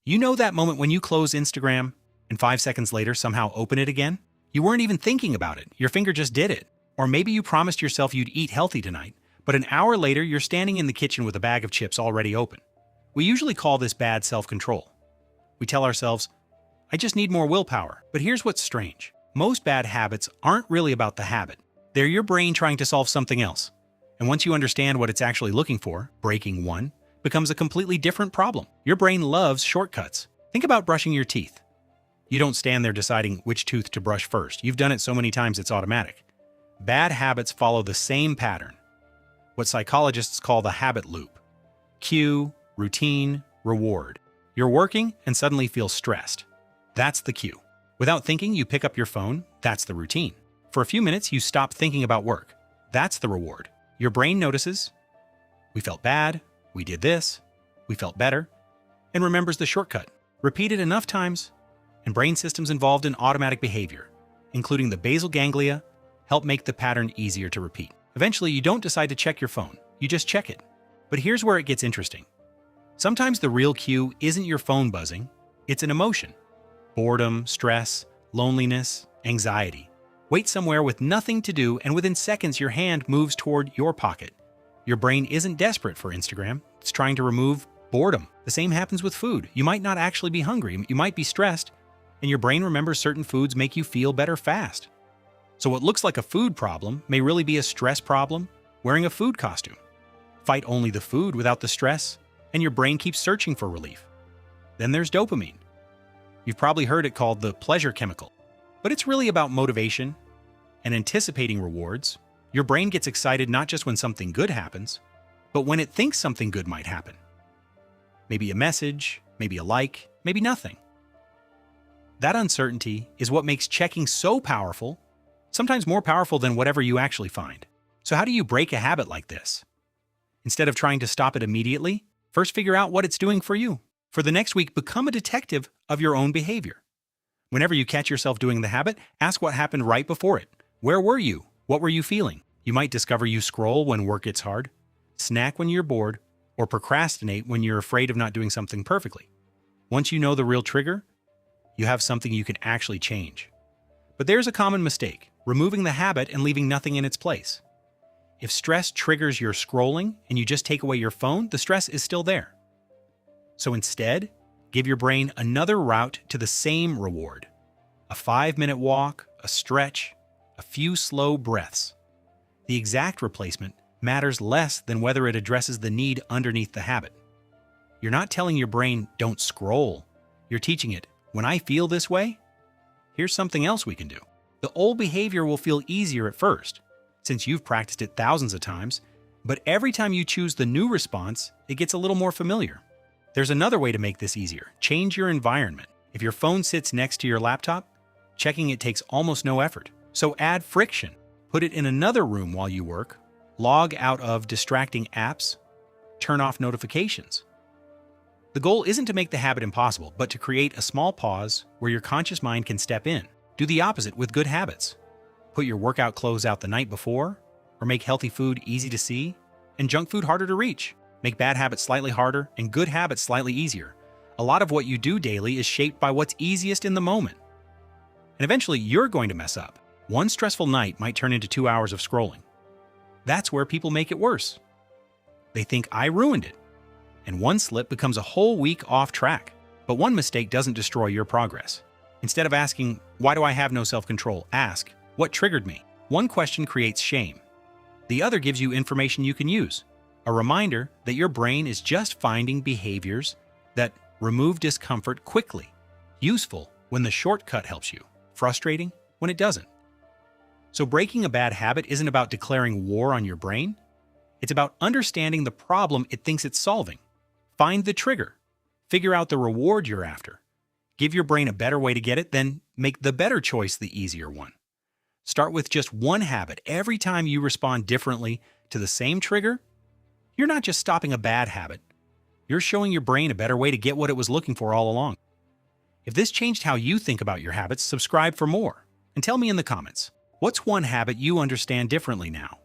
You know that moment when you close Instagram and 5 seconds later somehow open it again? You weren't even thinking about it, your finger just did it. Or maybe you promised yourself you'd eat healthy tonight, but an hour later you're standing in the kitchen with a bag of chips already open. We usually call this bad self-control. We tell ourselves, I just need more willpower. But here's what's strange. Most bad habits aren't really about the habit. They're your brain trying to solve something else. And once you understand what it's actually looking for, breaking one becomes a completely different problem. Your brain loves shortcuts. Think about brushing your teeth. You don't stand there deciding which tooth to brush first. You've done it so many times it's automatic. Bad habits follow the same pattern, what psychologists call the habit loop. Cue, routine, reward. You're working and suddenly feel stressed. That's the cue. Without thinking, you pick up your phone. That's the routine. For a few minutes, you stop thinking about work. That's the reward. Your brain notices, we felt bad, we did this, we felt better, and remembers the shortcut. Repeat it enough times, and brain systems involved in automatic behavior, including the basal ganglia, help make the pattern easier to repeat. Eventually, you don't decide to check your phone. You just check it. But here's where it gets interesting. Sometimes the real cue isn't your phone buzzing, it's an emotion. Boredom, stress, loneliness, anxiety. Wait somewhere with nothing to do, and within seconds your hand moves toward your pocket. Your brain isn't desperate for Instagram, it's trying to remove boredom. The same happens with food. You might not actually be hungry, you might be stressed, and your brain remembers certain foods make you feel better fast. So what looks like a food problem may really be a stress problem wearing a food costume. Fight only the food without the stress, and your brain keeps searching for relief. Then there's dopamine. You've probably heard it called the pleasure chemical, but it's really about motivation and anticipating rewards. Your brain gets excited not just when something good happens, but when it thinks something good might happen. Maybe a message, maybe a like, maybe nothing. That uncertainty is what makes checking so powerful, sometimes more powerful than whatever you actually find. So how do you break a habit like this? Instead of trying to stop it immediately, first figure out what it's doing for you. For the next week, become a detective of your own behavior. Whenever you catch yourself doing the habit, ask what happened right before it. Where were you? What were you feeling? You might discover you scroll when work gets hard, snack when you're bored, or procrastinate when you're afraid of not doing something perfectly. Once you know the real trigger, you have something you can actually change. But there's a common mistake, removing the habit and leaving nothing in its place. If stress triggers your scrolling and you just take away your phone, the stress is still there. So instead, give your brain another route to the same reward. A 5-minute walk, a stretch, a few slow breaths. The exact replacement matters less than whether it addresses the need underneath the habit. You're not telling your brain, don't scroll. You're teaching it, when I feel this way, here's something else we can do. The old behavior will feel easier at first, since you've practiced it thousands of times, but every time you choose the new response, it gets a little more familiar. There's another way to make this easier. Change your environment. If your phone sits next to your laptop, checking it takes almost no effort. So add friction. Put it in another room while you work. Log out of distracting apps. Turn off notifications. The goal isn't to make the habit impossible, but to create a small pause where your conscious mind can step in. Do the opposite with good habits. Put your workout clothes out the night before, or make healthy food easy to see, and junk food harder to reach. Make bad habits slightly harder and good habits slightly easier. A lot of what you do daily is shaped by what's easiest in the moment. And eventually, you're going to mess up. One stressful night might turn into 2 hours of scrolling. That's where people make it worse. They think, I ruined it. And one slip becomes a whole week off track. But one mistake doesn't destroy your progress. Instead of asking, why do I have no self-control? Ask, what triggered me? One question creates shame. The other gives you information you can use. A reminder that your brain is just finding behaviors that remove discomfort quickly. Useful when the shortcut helps you. Frustrating when it doesn't. So breaking a bad habit isn't about declaring war on your brain. It's about understanding the problem it thinks it's solving. Find the trigger. Figure out the reward you're after. Give your brain a better way to get it, then make the better choice the easier one. Start with just one habit. Every time you respond differently to the same trigger, you're not just stopping a bad habit. You're showing your brain a better way to get what it was looking for all along. If this changed how you think about your habits, subscribe for more. And tell me in the comments, what's one habit you understand differently now?